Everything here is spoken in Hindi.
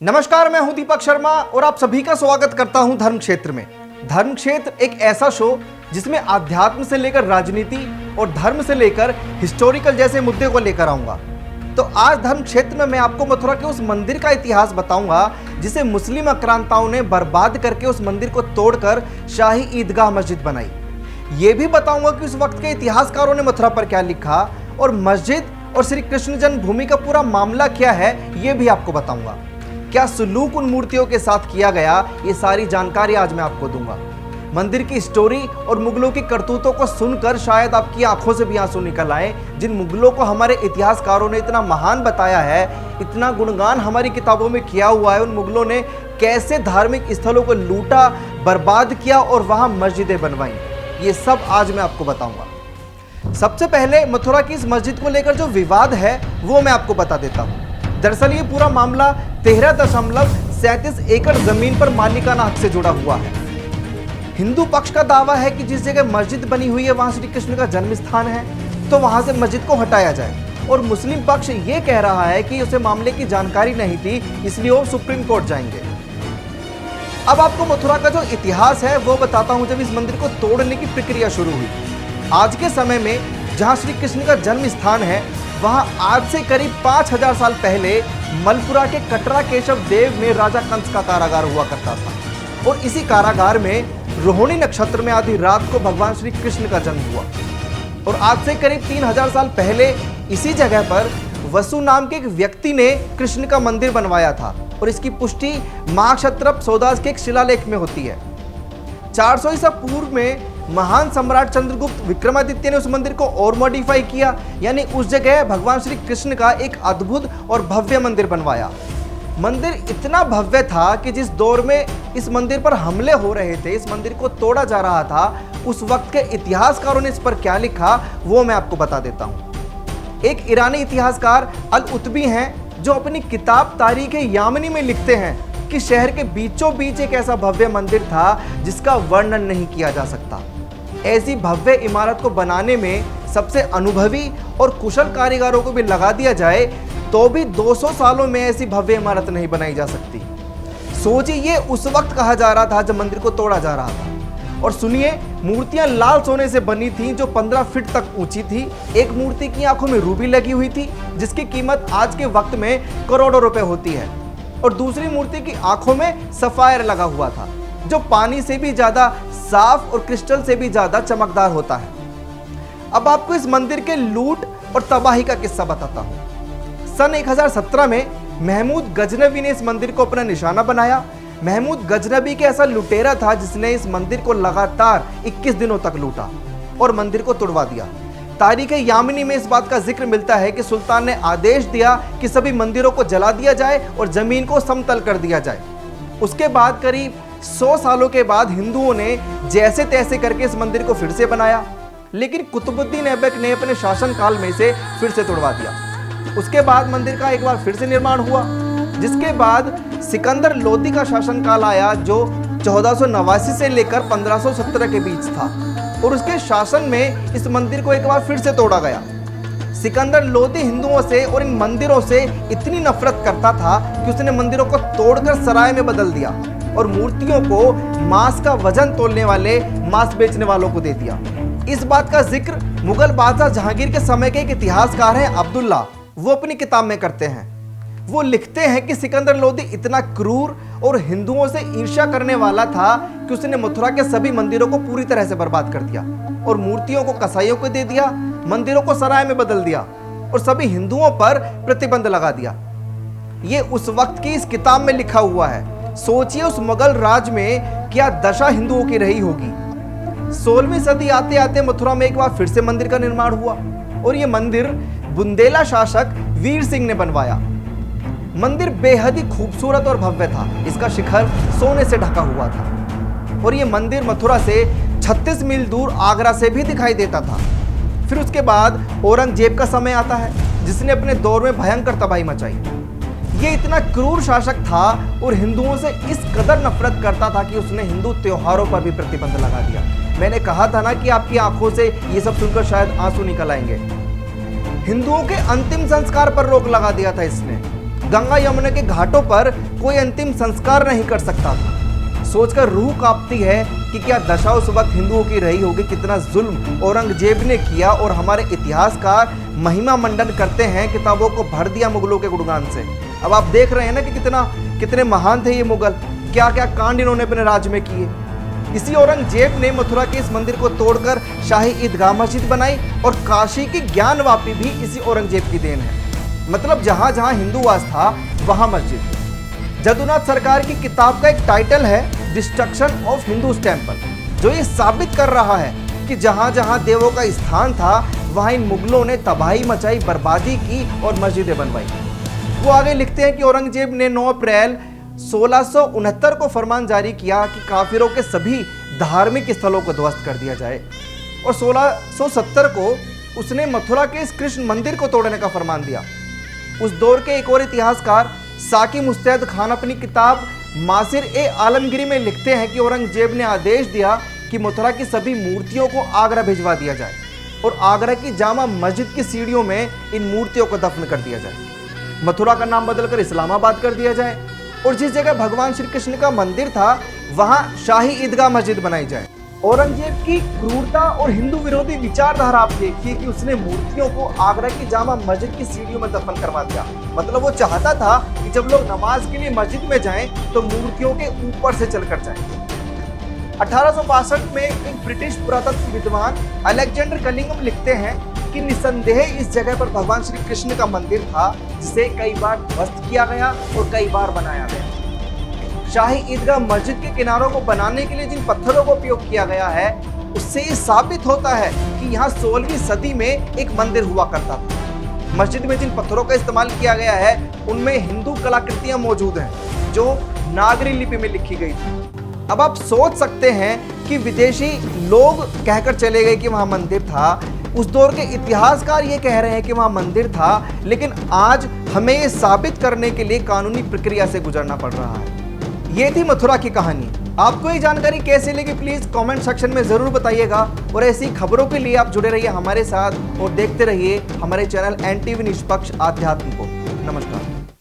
नमस्कार, मैं हूं दीपक शर्मा और आप सभी का स्वागत करता हूं धर्म क्षेत्र में। धर्म क्षेत्र एक ऐसा शो जिसमें आध्यात्म से लेकर राजनीति और धर्म से लेकर हिस्टोरिकल जैसे मुद्दे को लेकर आऊंगा। तो आज धर्म क्षेत्र में मैं आपको मथुरा के उस मंदिर का इतिहास बताऊंगा जिसे मुस्लिम आक्रांताओं ने बर्बाद करके उस मंदिर को तोड़कर शाही ईदगाह मस्जिद बनाई। ये भी बताऊंगा कि उस वक्त के इतिहासकारों ने मथुरा पर क्या लिखा और मस्जिद और श्री कृष्ण जन्मभूमि का पूरा मामला क्या है, ये भी आपको बताऊंगा। क्या सलूक उन मूर्तियों के साथ किया गया, ये सारी जानकारी आज मैं आपको दूंगा। मंदिर की स्टोरी और मुगलों की करतूतों को सुनकर शायद आपकी आंखों से भी आंसू निकल आए। जिन मुगलों को हमारे इतिहासकारों ने इतना महान बताया है, इतना गुणगान हमारी किताबों में किया हुआ है, उन मुगलों ने कैसे धार्मिक स्थलों को लूटा, बर्बाद किया और वहां मस्जिदें बनवाई, ये सब आज मैं आपको बताऊंगा। सबसे पहले मथुरा की इस मस्जिद को लेकर जो विवाद है वो मैं आपको बता देता हूँ। दरअसल ये पूरा मामला 13.37 एकड़ जमीन पर मालिकाना हक से जुड़ा हुआ है। हिंदू पक्ष का दावा है कि जिस जगह मस्जिद बनी हुई है वहां श्री कृष्ण का जन्म स्थान है, तो वहां से मस्जिद को हटाया जाए। और मुस्लिम पक्ष ये कह रहा है कि उसे मामले की जानकारी नहीं थी, इसलिए वो सुप्रीम कोर्ट जाएंगे। अब आपको मथुरा का जो इतिहास है वो बताता हूं। जब इस मंदिर को तोड़ने की प्रक्रिया शुरू हुई, आज के समय में जहां श्री कृष्ण का जन्म स्थान है, वहां आज से करीब 5000 साल पहले मलपुरा के कटरा केशव देव में राजा कंस का कारागार हुआ करता था। और इसी कारागार में रोहिणी नक्षत्र में आधी रात को भगवान श्री कृष्ण का जन्म हुआ। और आज से करीब 3000 साल पहले इसी जगह पर वसु नाम के एक व्यक्ति ने कृष्ण का मंदिर बनवाया था। और इसकी पुष्टि माघ क्षत्रप सौदास के एक शिलालेख में होती है। 400 ईसा पूर्व में महान सम्राट चंद्रगुप्त विक्रमादित्य ने उस मंदिर को और मॉडिफाई किया, यानी उस जगह भगवान श्री कृष्ण का एक अद्भुत और भव्य मंदिर बनवाया। मंदिर इतना भव्य था कि जिस दौर में इस मंदिर पर हमले हो रहे थे, इस मंदिर को तोड़ा जा रहा था, उस वक्त के इतिहासकारों ने इस पर क्या लिखा वो मैं आपको बता देता हूं। एक ईरानी इतिहासकार अल उतबी हैं जो अपनी किताब तारीख-ए-यामनी में लिखते हैं कि शहर के बीचों बीच एक ऐसा भव्य मंदिर था जिसका वर्णन नहीं किया जा सकता। ऐसी भव्य इमारत को बनाने में सबसे अनुभवी और कुशल कारीगरों को भी लगा दिया जाए तो भी 200 सालों में ऐसी भव्य इमारत नहीं बनाई जा सकती। सोचिए, ये उस वक्त कहा जा रहा था जब मंदिर को तोड़ा जा रहा था। और सुनिए, मूर्तियां लाल सोने से बनी थी जो 15 फीट तक ऊंची थी। एक मूर्ति की आंखों में रूबी लगी हुई थी जिसकी कीमत आज के वक्त में करोड़ों रुपए होती है। और दूसरी मूर्ति की आंखों में सफायर लगा हुआ था जो पानी से भी ज्यादा साफ और क्रिस्टल से भी ज्यादा चमकदार होता है। अब आपको इस मंदिर के लूट और तबाही का किस्सा बताता हूं। सन 1017 में महमूद गजनवी ने इस मंदिर को अपना निशाना बनाया। महमूद गजनवी के ऐसा लुटेरा था जिसने इस मंदिर को लगातार 21 दिनों तक लूटा और मंदिर को तुड़वा दिया। तारीख-ए-यामनी में इस बात का जिक्र मिलता है कि सुल्तान ने आदेश दिया कि सभी मंदिरों को जला दिया जाए और जमीन को समतल कर दिया जाए। उसके बाद करीब 100 सालों के बाद हिंदुओं ने जैसे तैसे करके इस मंदिर को फिर से बनाया, लेकिन कुतुबुद्दीन ऐबक ने अपने शासनकाल में इसे फिर से तोड़वा दिया। उसके बाद मंदिर का एक बार फिर से निर्माण हुआ, जिसके बाद सिकंदर लोदी का शासनकाल आया जो 1489 से लेकर 1517 के बीच था। और उसके शासन में इस मंदिर को एक बार फिर से तोड़ा गया। सिकंदर लोदी हिंदुओं से और इन मंदिरों से इतनी नफरत करता था कि उसने मंदिरों को तोड़कर सराय में बदल दिया और मूर्तियों को मांस का वजन तोलने वाले मांस बेचने वालों को दे दिया। इस बात का जिक्र मुगल बादशाह जहांगीर के समय के एक इतिहासकार हैं अब्दुल्ला, वो अपनी किताब में करते हैं। वो लिखते हैं कि सिकंदर लोदी इतना क्रूर और हिंदुओं से ईर्ष्या करने वाला था कि उसने मथुरा के सभी मंदिरों को पूरी तरह से बर्बाद कर दिया और मूर्तियों को कसाईयों को दे दिया, मंदिरों को सराय में बदल दिया और सभी हिंदुओं पर प्रतिबंध लगा दिया। ये उस वक्त की इस किताब में लिखा हुआ है। सोचिए उस मुगल राज में क्या दशा हिंदुओं की रही होगी। 16वीं सदी आते आते मथुरा में एक बार फिर से मंदिर का निर्माण हुआ और ये मंदिर बुंदेला शासक वीर सिंह ने बनवाया। मंदिर बेहद ही खूबसूरत और भव्य था। इसका शिखर सोने से ढका हुआ था और ये मंदिर मथुरा से 36 मील दूर आगरा से भी दिखाई देता था। फिर उसके बाद औरंगजेब का समय आता है जिसने अपने दौर में भयंकर तबाही मचाई। ये इतना क्रूर शासक था और हिंदुओं से इस कदर नफरत करता था कि उसने हिंदू त्योहारों पर भी प्रतिबंध लगा दिया। मैंने कहा था ना कि आपकी आंखों से ये सब सुनकर शायद आंसू निकल आएंगे। हिंदुओं के अंतिम संस्कार पर रोक लगा दिया था इसने। गंगा यमुना के घाटों पर कोई अंतिम संस्कार नहीं कर सकता था। सोचकर रूह कांपती है कि क्या दशा उस वक्त हिंदुओं की रही होगी, कितना जुल्म औरंगजेब ने किया। और हमारे इतिहासकार महिमा मंडन करते हैं, किताबों को भर दिया मुगलों के गुणगान से। अब आप देख रहे हैं ना कि कितने महान थे ये मुगल, क्या क्या कांड इन्होंने अपने राज्य में किए। इसी औरंगजेब ने मथुरा के इस मंदिर को तोड़कर शाही ईदगाह मस्जिद बनाई और काशी की ज्ञानवापी भी इसी औरंगजेब की देन है। मतलब जहां जहां हिंदूवास था वहां मस्जिद। जदुनाथ सरकार की किताब का एक टाइटल है डिस्ट्रक्शन ऑफ हिंदूज टेम्पल, जो ये साबित कर रहा है कि जहां जहां देवों का स्थान था वहां इन मुगलों ने तबाही मचाई, बर्बादी की और मस्जिदें बनवाई। वो आगे लिखते हैं कि औरंगजेब ने 9 अप्रैल 1669 को फरमान जारी किया कि काफिरों के सभी धार्मिक स्थलों को ध्वस्त कर दिया जाए और 1670 को उसने मथुरा के इस कृष्ण मंदिर को तोड़ने का फरमान दिया। उस दौर के एक और इतिहासकार साकी मुस्तैद खान अपनी किताब मासिर ए आलमगिरी में लिखते हैं कि औरंगजेब ने आदेश दिया कि मथुरा की सभी मूर्तियों को आगरा भिजवा दिया जाए और आगरा की जामा मस्जिद की सीढ़ियों में इन मूर्तियों को दफन कर दिया जाए। मथुरा का नाम बदलकर इस्लामाबाद कर दिया जाए और जिस जगह भगवान श्री कृष्ण का मंदिर था वहां शाही ईदगाह मस्जिद बनाई जाए। औरंगजेब की क्रूरता और हिंदू विरोधी विचारधारा आप देखिए कि उसने मूर्तियों को आगरा की जामा मस्जिद की सीढ़ियों में दफन करवा दिया। मतलब वो चाहता था कि जब लोग नमाज के लिए मस्जिद में जाएं तो मूर्तियों के ऊपर से चलकर जाएं। 1862 में एक ब्रिटिश पुरातत्व विद्वान अलेक्जेंडर कनिंघम लिखते हैं कि निसंदेह इस जगह पर भगवान श्री कृष्ण का मंदिर था, जिसे कई बार ध्वस्त किया गया और कई बार बनाया गया। शाही ईदगाह मस्जिद के किनारों को बनाने के लिए जिन पत्थरों का उपयोग किया गया है उससे ये साबित होता है कि यहाँ 16वीं सदी में एक मंदिर हुआ करता था। मस्जिद में जिन पत्थरों का इस्तेमाल किया गया है उनमें हिंदू कलाकृतियां मौजूद हैं जो नागरी लिपि में लिखी गई थी। अब आप सोच सकते हैं कि विदेशी लोग कहकर चले गए कि वहां मंदिर था, उस दौर के इतिहासकार ये कह रहे हैं कि वहां मंदिर था, लेकिन आज हमें ये साबित करने के लिए कानूनी प्रक्रिया से गुजरना पड़ रहा है। ये थी मथुरा की कहानी। आपको ये जानकारी कैसे लगी प्लीज कमेंट सेक्शन में जरूर बताइएगा और ऐसी खबरों के लिए आप जुड़े रहिए हमारे साथ और देखते रहिए हमारे चैनल NTV निष्पक्ष आध्यात्म को। नमस्कार।